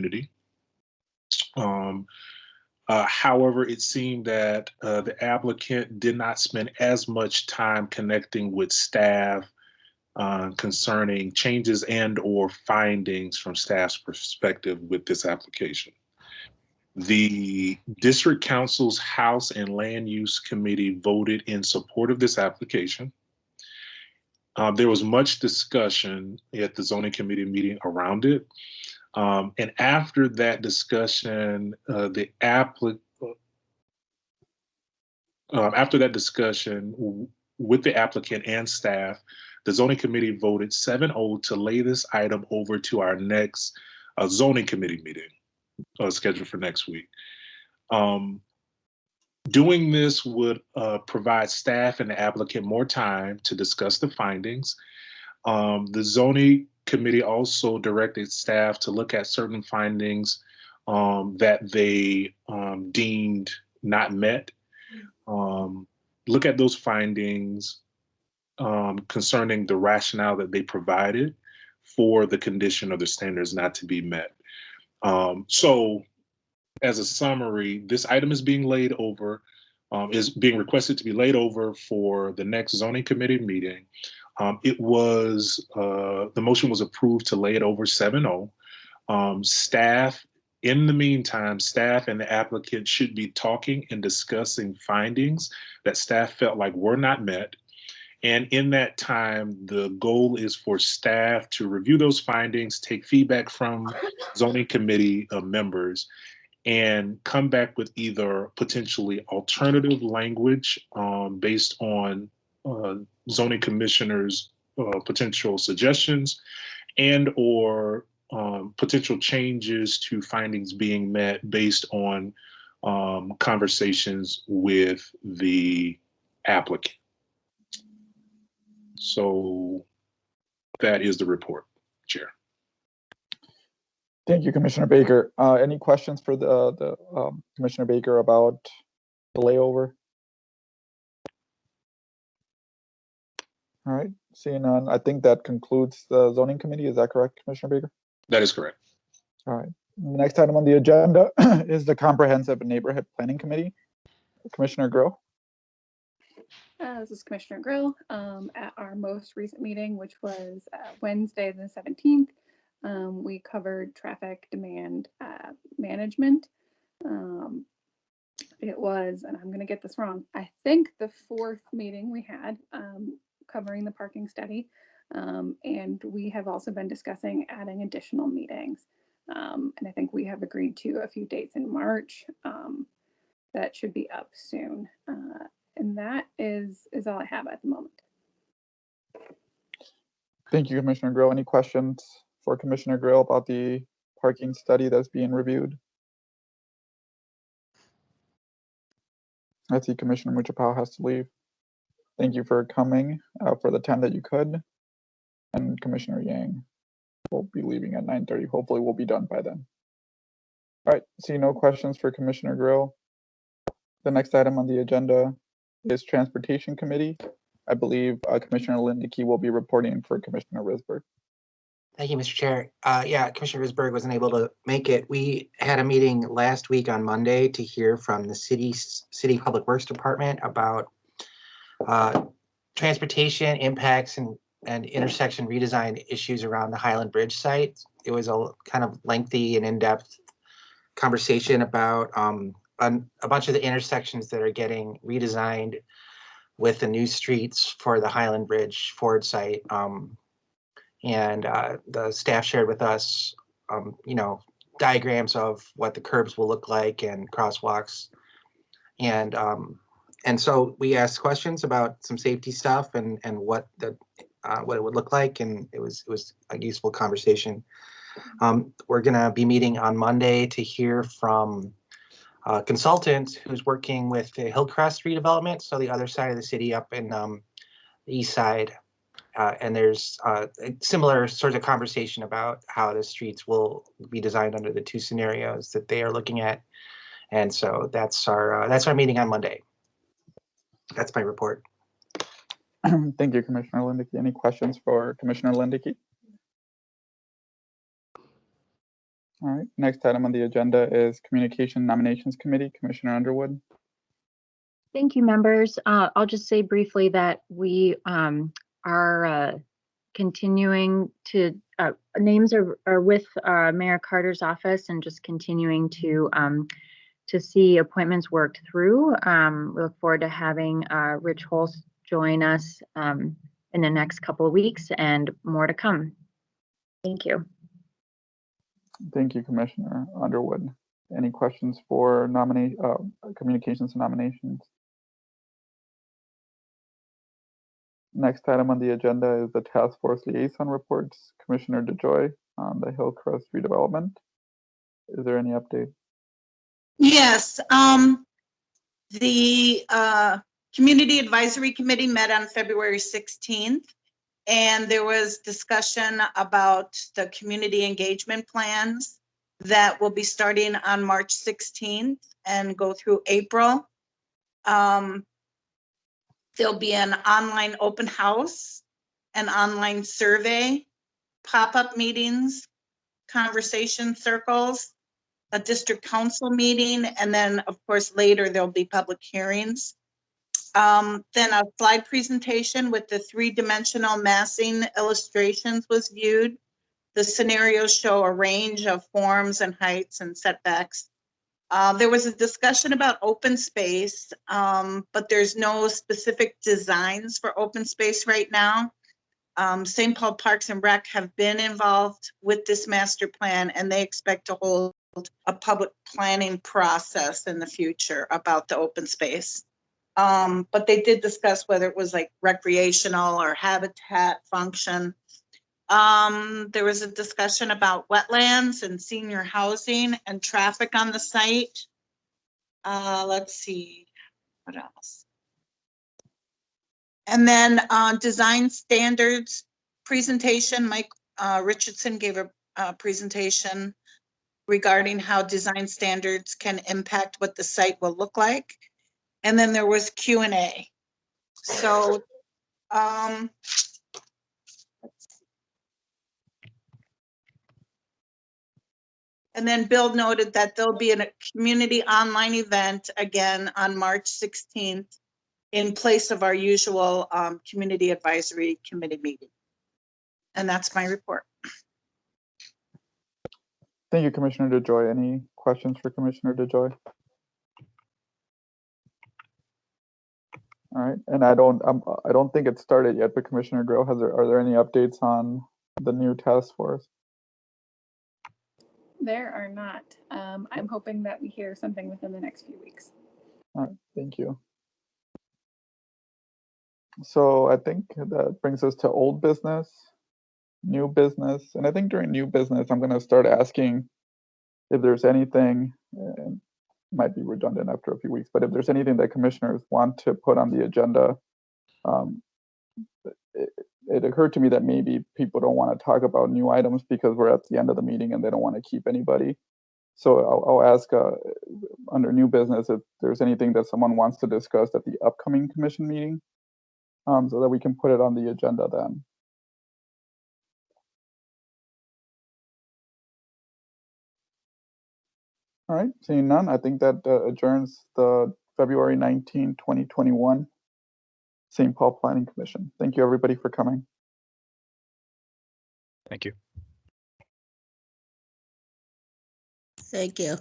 community. However, it seemed that the applicant did not spend as much time connecting with staff concerning changes and or findings from staff's perspective with this application. The District Council's House and Land Use Committee voted in support of this application. There was much discussion at the zoning committee meeting around it. And after that discussion, after that discussion with the applicant and staff, the zoning committee voted 7-0 to lay this item over to our next zoning committee meeting scheduled for next week. Doing this would provide staff and the applicant more time to discuss the findings. The zoning committee also directed staff to look at certain findings that they deemed not met. Look at those findings concerning the rationale that they provided for the condition or the standards not to be met. So as a summary, this item is being laid over, is being requested to be laid over for the next zoning committee meeting. The motion was approved to lay it over 7-0. Staff, in the meantime, staff and the applicant should be talking and discussing findings that staff felt like were not met. And in that time, the goal is for staff to review those findings, take feedback from zoning committee members, and come back with either potentially alternative language based on zoning commissioners' potential suggestions and or potential changes to findings being met based on conversations with the applicant. So that is the report, Chair. Thank you, Commissioner Baker. Any questions for the Commissioner Baker about the layover? All right, seeing none, I think that concludes the zoning committee. Is that correct, Commissioner Baker? That is correct. All right. The next item on the agenda is the Comprehensive Neighborhood Planning Committee. Commissioner Grill. This is Commissioner Grill. At our most recent meeting, which was Wednesday the 17th, we covered traffic demand management. It was, and I'm going to get this wrong, I think the 4th meeting we had covering the parking study. And we have also been discussing adding additional meetings. And I think we have agreed to a few dates in March that should be up soon. And that is all I have at the moment. Thank you, Commissioner Grill. Any questions for Commissioner Grill about the parking study that's being reviewed? I see Commissioner Muchapao has to leave. Thank you for coming for the time that you could. And Commissioner Yang will be leaving at 9:30. Hopefully we'll be done by then. All right, see no questions for Commissioner Grill. The next item on the agenda is Transportation Committee. I believe Commissioner Lindeke will be reporting for Commissioner Risberg. Thank you, Mr. Chair. Yeah, Commissioner Risberg wasn't able to make it. We had a meeting last week on Monday to hear from the City Public Works Department about transportation impacts and intersection redesign issues around the Highland Bridge site. It was a kind of lengthy and in-depth conversation about a bunch of the intersections that are getting redesigned with the new streets for the Highland Bridge Ford site. And the staff shared with us, diagrams of what the curbs will look like and crosswalks. And so we asked questions about some safety stuff and what it would look like, and it was a useful conversation. We're gonna be meeting on Monday to hear from a consultant who's working with the Hillcrest redevelopment, so the other side of the city up in the east side. And there's a similar sort of conversation about how the streets will be designed under the two scenarios that they are looking at. And so that's our meeting on Monday. That's my report. Thank you, Commissioner Lindeke. Any questions for Commissioner Lindeke? All right, next item on the agenda is Communication Nominations Committee, Commissioner Underwood. Thank you, members. I'll just say briefly that we are continuing to, names are with Mayor Carter's office and just continuing to see appointments worked through. We look forward to having Rich Holst join us in the next couple of weeks and more to come. Thank you. Thank you, Commissioner Underwood. Any questions for communications and nominations? Next item on the agenda is the Task Force Liaison Reports. Commissioner DeJoy on the Hillcrest redevelopment. Is there any update? Yes, the Community Advisory Committee met on February 16th, and there was discussion about the community engagement plans that will be starting on March 16th and go through April. There'll be an online open house, an online survey, pop-up meetings, conversation circles, a district council meeting, and then of course later there'll be public hearings. Then a slide presentation with the 3-dimensional massing illustrations was viewed. The scenarios show a range of forms and heights and setbacks. There was a discussion about open space, but there's no specific designs for open space right now. St. Paul Parks and Rec have been involved with this master plan, and they expect to hold a public planning process in the future about the open space. But they did discuss whether it was like recreational or habitat function. There was a discussion about wetlands and senior housing and traffic on the site. Let's see, what else? And then design standards presentation. Mike Richardson gave a presentation regarding how design standards can impact what the site will look like. And then there was Q&A. So and then Bill noted that there'll be a community online event again on March 16th in place of our usual Community Advisory Committee meeting. And that's my report. Thank you, Commissioner DeJoy. Any questions for Commissioner DeJoy? All right, and I don't think it started yet, but Commissioner Groh, are there any updates on the new task force? There are not. I'm hoping that we hear something within the next few weeks. All right, thank you. So I think that brings us to old business, new business, and I think during new business, I'm going to start asking if there's anything, and might be redundant after a few weeks, but if there's anything that commissioners want to put on the agenda. It occurred to me that maybe people don't want to talk about new items because we're at the end of the meeting and they don't want to keep anybody. So I'll ask under new business if there's anything that someone wants to discuss at the upcoming commission meeting, so that we can put it on the agenda then. All right, seeing none, I think that adjourns the February 19, 2021 St. Paul Planning Commission. Thank you, everybody, for coming. Thank you. Thank you.